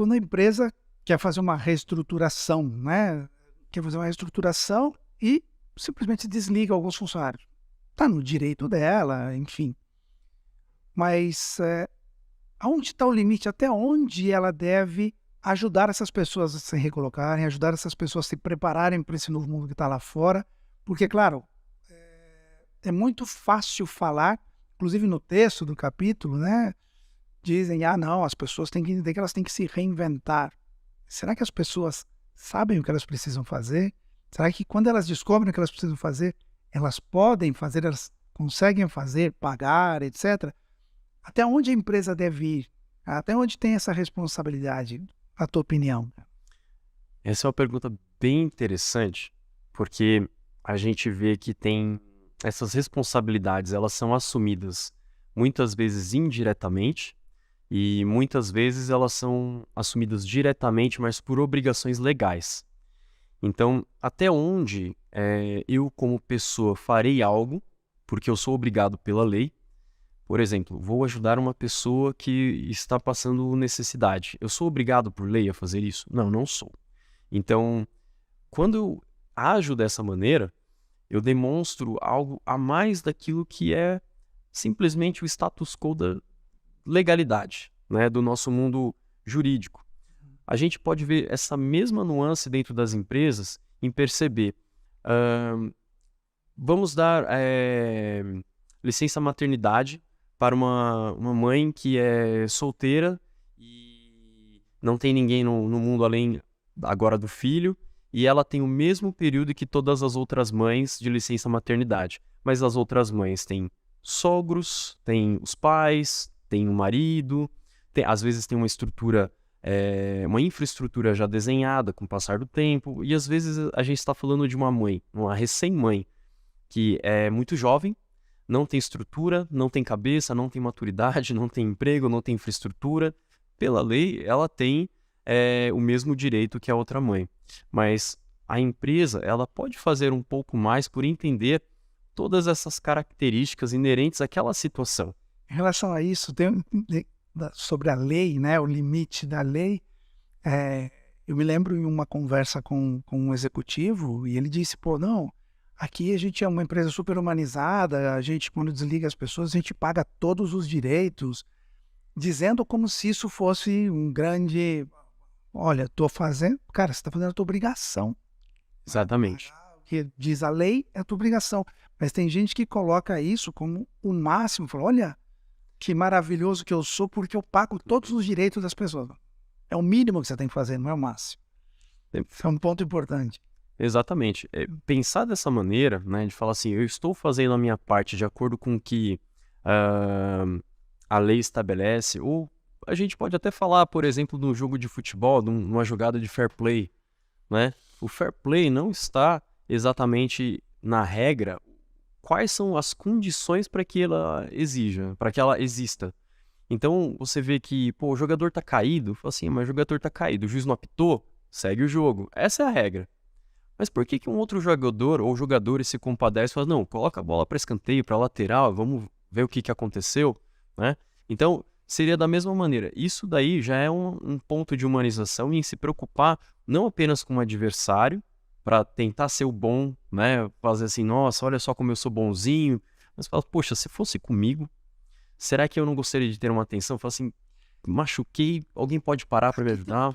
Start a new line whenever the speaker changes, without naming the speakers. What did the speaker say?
quando a empresa quer fazer uma reestruturação, né? Quer fazer uma reestruturação e simplesmente desliga alguns funcionários. Está no direito dela, enfim. Mas aonde está o limite? Até onde ela deve ajudar essas pessoas a se recolocarem, ajudar essas pessoas a se prepararem para esse novo mundo que está lá fora? Porque, claro, é muito fácil falar, inclusive no texto do capítulo, né? Dizem, não, as pessoas têm que entender que elas têm que se reinventar. Será que as pessoas sabem o que elas precisam fazer? Será que quando elas descobrem o que elas precisam fazer, elas podem fazer, elas conseguem fazer, pagar, etc.? Até onde a empresa deve ir? Até onde tem essa responsabilidade, na tua opinião?
Essa é uma pergunta bem interessante, porque a gente vê que tem essas responsabilidades, elas são assumidas muitas vezes indiretamente e muitas vezes elas são assumidas diretamente, mas por obrigações legais. Então, até onde eu, como pessoa, farei algo porque eu sou obrigado pela lei? Por exemplo, vou ajudar uma pessoa que está passando necessidade. Eu sou obrigado por lei a fazer isso? Não, não sou. Então, quando eu ajo dessa maneira, eu demonstro algo a mais daquilo que é simplesmente o status quo da legalidade, né, do nosso mundo jurídico. A gente pode ver essa mesma nuance dentro das empresas em perceber, vamos dar licença maternidade para uma mãe que é solteira e não tem ninguém no mundo além agora do filho, e ela tem o mesmo período que todas as outras mães de licença maternidade. Mas as outras mães têm sogros, têm os pais, têm o marido, às vezes tem uma estrutura, uma infraestrutura já desenhada com o passar do tempo, e às vezes a gente está falando de uma mãe, uma recém-mãe, que é muito jovem, não tem estrutura, não tem cabeça, não tem maturidade, não tem emprego, não tem infraestrutura. Pela lei, ela tem o mesmo direito que a outra mãe. Mas a empresa, ela pode fazer um pouco mais por entender todas essas características inerentes àquela situação.
Em relação a isso, sobre a lei, né, o limite da lei, eu me lembro em uma conversa com um executivo e ele disse, não, aqui a gente é uma empresa super humanizada, a gente quando desliga as pessoas, a gente paga todos os direitos, dizendo como se isso fosse um grande, olha, estou fazendo, cara, você está fazendo a tua obrigação.
Exatamente.
O que diz a lei é a tua obrigação, mas tem gente que coloca isso como o máximo, fala, olha, que maravilhoso que eu sou porque eu pago todos os direitos das pessoas. É o mínimo que você tem que fazer, não é o máximo. Esse é um ponto importante.
Exatamente. Pensar dessa maneira, né, de falar assim, eu estou fazendo a minha parte de acordo com o que a lei estabelece, ou a gente pode até falar, por exemplo, de um jogo de futebol, de uma jogada de fair play, né? O fair play não está exatamente na regra quais são as condições para que ela exija, para que ela exista. Então, você vê que, o jogador tá caído, fala assim, mas o jogador tá caído, o juiz não apitou, segue o jogo. Essa é a regra. Mas por que um outro jogador ou jogadores se compadece e fala, não, coloca a bola para escanteio, para lateral, vamos ver o que aconteceu, né? Então, seria da mesma maneira. Isso daí já é um ponto de humanização em se preocupar não apenas com o adversário, para tentar ser o bom, né? Fazer assim, nossa, olha só como eu sou bonzinho. Mas fala, poxa, se fosse comigo, será que eu não gostaria de ter uma atenção? Fala assim, machuquei, alguém pode parar para me ajudar?